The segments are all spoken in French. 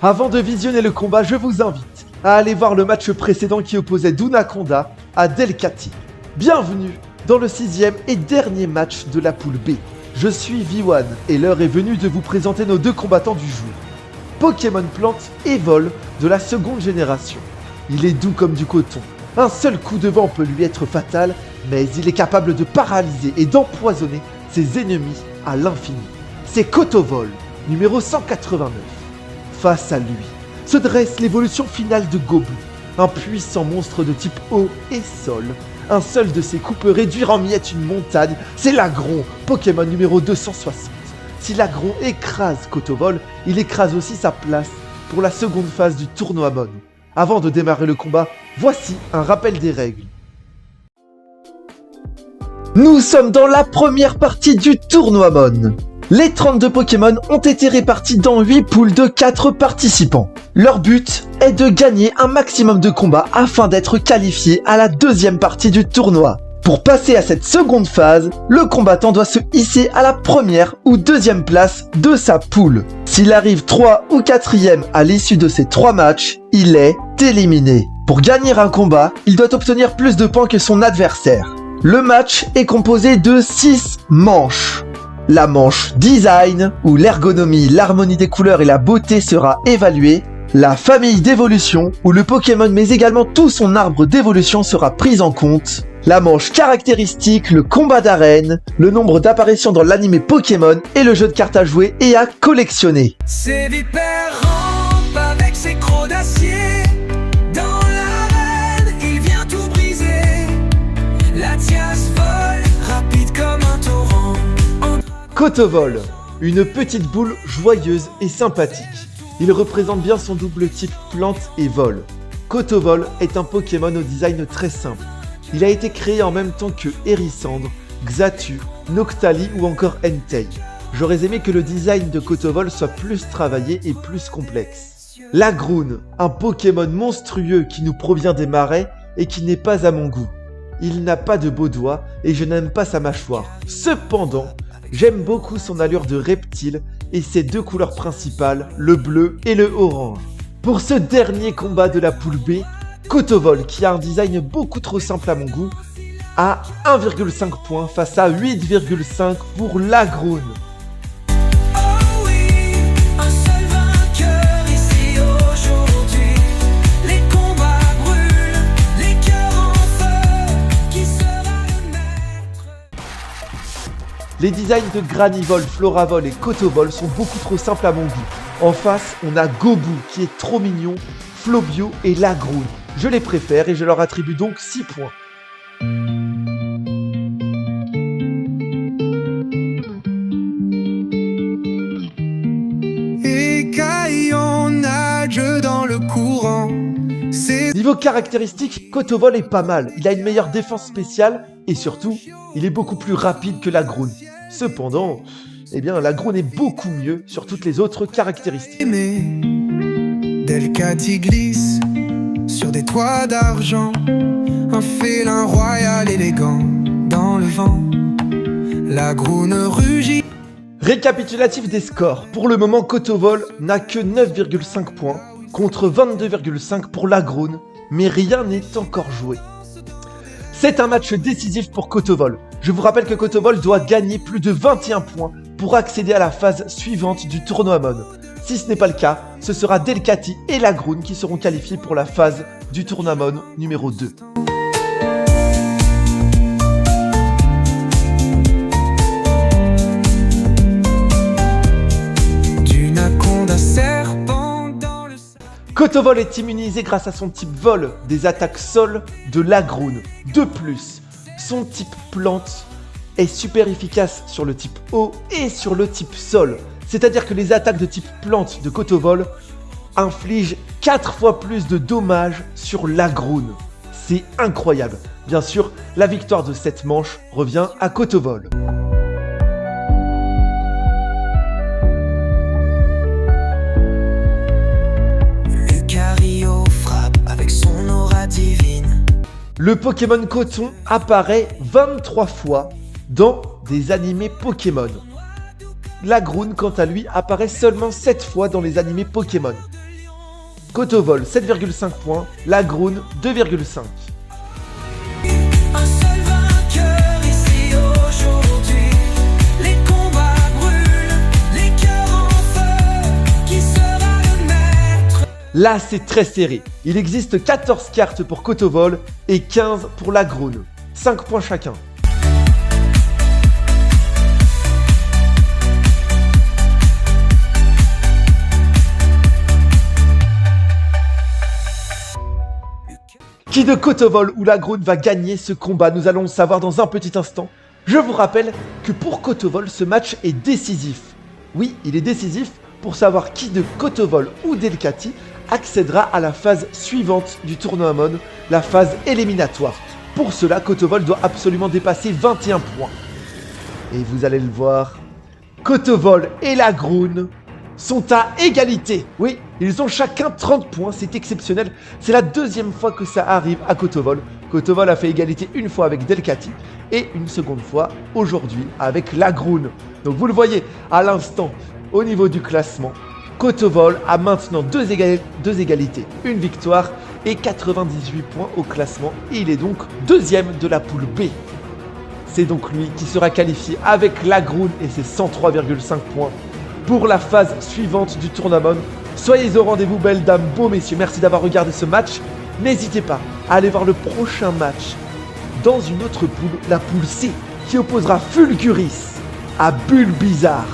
Avant de visionner le combat, je vous invite à aller voir le match précédent qui opposait Dunaconda à Delcati. Bienvenue dans le 6e et dernier match de la poule B. Je suis V1 et l'heure est venue de vous présenter nos deux combattants du jour. Pokémon Plante et Vol de la seconde génération. Il est doux comme du coton. Un seul coup de vent peut lui être fatal, mais il est capable de paralyser et d'empoisonner ses ennemis à l'infini. C'est Kotovol, numéro 189. Face à lui se dresse l'évolution finale de Gobu, un puissant monstre de type eau et sol. Un seul de ses coups peut réduire en miettes une montagne, c'est l'Agron, Pokémon numéro 260. Si l'Agron écrase Kotovol, il écrase aussi sa place pour la seconde phase du tournoi Mon. Avant de démarrer le combat, voici un rappel des règles. Nous sommes dans la première partie du tournoi Mon. Les 32 Pokémon ont été répartis dans 8 poules de 4 participants. Leur but est de gagner un maximum de combats afin d'être qualifiés à la deuxième partie du tournoi. Pour passer à cette seconde phase, le combattant doit se hisser à la première ou deuxième place de sa poule. S'il arrive 3 ou 4e à l'issue de ces 3 matchs, il est éliminé. Pour gagner un combat, il doit obtenir plus de points que son adversaire. Le match est composé de 6 manches. La manche Design, où l'ergonomie, l'harmonie des couleurs et la beauté sera évaluée. La famille d'évolution, où le Pokémon mais également tout son arbre d'évolution sera pris en compte. La manche caractéristique, le combat d'arène, le nombre d'apparitions dans l'anime Pokémon et le jeu de cartes à jouer et à collectionner. C'est Vipère rampe avec ses crocs d'acier. Dans l'arène, il vient tout briser. Latias vole, rapide comme un torrent. Kotovol, une petite boule joyeuse et sympathique. Il représente bien son double type plante et vol. Kotovol est un Pokémon au design très simple. Il a été créé en même temps que Hérissandre, Xatu, Noctali ou encore Entei. J'aurais aimé que le design de Kotovol soit plus travaillé et plus complexe. Lagroon, un Pokémon monstrueux qui nous provient des marais et qui n'est pas à mon goût. Il n'a pas de beaux doigts et je n'aime pas sa mâchoire. Cependant, j'aime beaucoup son allure de reptile et ses deux couleurs principales, le bleu et le orange. Pour ce dernier combat de la poule B, Kotovol, qui a un design beaucoup trop simple à mon goût, a 1,5 points face à 8,5 pour Lagroon. Les designs de Granivol, Floravol et Kotovol sont beaucoup trop simples à mon goût. En face, on a Gobu qui est trop mignon, Flobio et Lagroon. Je les préfère et je leur attribue donc 6 points. Écaillons nage dans le courant. Niveau caractéristique, Kotovol est pas mal. Il a une meilleure défense spéciale et surtout, il est beaucoup plus rapide que Lagroon. Cependant, Lagroon est beaucoup mieux sur toutes les autres caractéristiques. Delcati glisse sur des toits d'argent, un félin royal élégant dans le vent. Lagroon rugit. Récapitulatif des scores. Pour le moment, Kotovol n'a que 9,5 points contre 22,5 pour Lagroon, mais rien n'est encore joué. C'est un match décisif pour Kotovol. Je vous rappelle que Kotovol doit gagner plus de 21 points pour accéder à la phase suivante du tournoi Mon. Si ce n'est pas le cas, ce sera Delcati et Lagroon qui seront qualifiés pour la phase du tournoi Mon numéro 2. Kotovol est immunisé grâce à son type vol des attaques sol de Lagroon. De plus, son type plante est super efficace sur le type eau et sur le type sol. C'est-à-dire que les attaques de type plante de Kotovol infligent 4 fois plus de dommages sur Lagroon. C'est incroyable. Bien sûr, la victoire de cette manche revient à Kotovol. Le Pokémon Coton apparaît 23 fois dans des animés Pokémon. Lagroon, quant à lui, apparaît seulement 7 fois dans les animés Pokémon. Kotovol 7,5 points, Lagrune 2,5. Un seul vainqueur ici aujourd'hui. Les combats brûlent, les cœurs en feu. Qui sera le maître? Là, c'est très serré. Il existe 14 cartes pour Kotovol et 15 pour Lagrune. 5 points chacun. Qui de Kotovol ou Lagrune va gagner ce combat? Nous allons le savoir dans un petit instant. Je vous rappelle que pour Kotovol, ce match est décisif. Oui, il est décisif pour savoir qui de Kotovol ou Delcati accédera à la phase suivante du tournoi Amon, la phase éliminatoire. Pour cela, Kotovol doit absolument dépasser 21 points. Et vous allez le voir, Kotovol et Lagrune sont à égalité. Oui, ils ont chacun 30 points, c'est exceptionnel. C'est la deuxième fois que ça arrive à Kotovol. Kotovol a fait égalité une fois avec Delcati et une seconde fois aujourd'hui avec Lagrune. Donc vous le voyez à l'instant au niveau du classement. Kotovol a maintenant deux égalités, une victoire et 98 points au classement. Et il est donc deuxième de la poule B. C'est donc lui qui sera qualifié avec Lagrune et ses 103,5 points pour la phase suivante du tournament. Soyez au rendez-vous, belles dames, beaux messieurs. Merci d'avoir regardé ce match. N'hésitez pas à aller voir le prochain match dans une autre poule, la poule C, qui opposera Fulguris à Bulbizarre.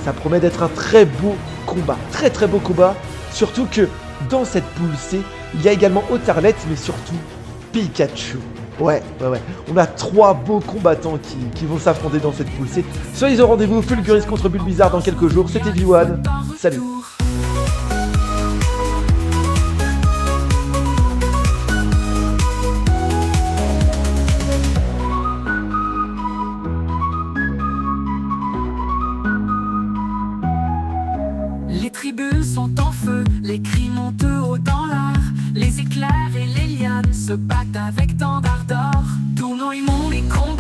Ça promet d'être un très beau combat, très beau combat. Surtout que dans cette poule C, il y a également Otarlet, mais surtout Pikachu. Ouais. On a 3 beaux combattants qui vont s'affronter dans cette poule C. Soyez au rendez-vous, Fulguris contre Bulbizarre dans quelques jours. C'était V1. Salut. Les tribunes sont en feu, les cris montent haut dans l'air. Les éclairs et les lianes se battent avec tant d'ardeur. Tournons et les combats.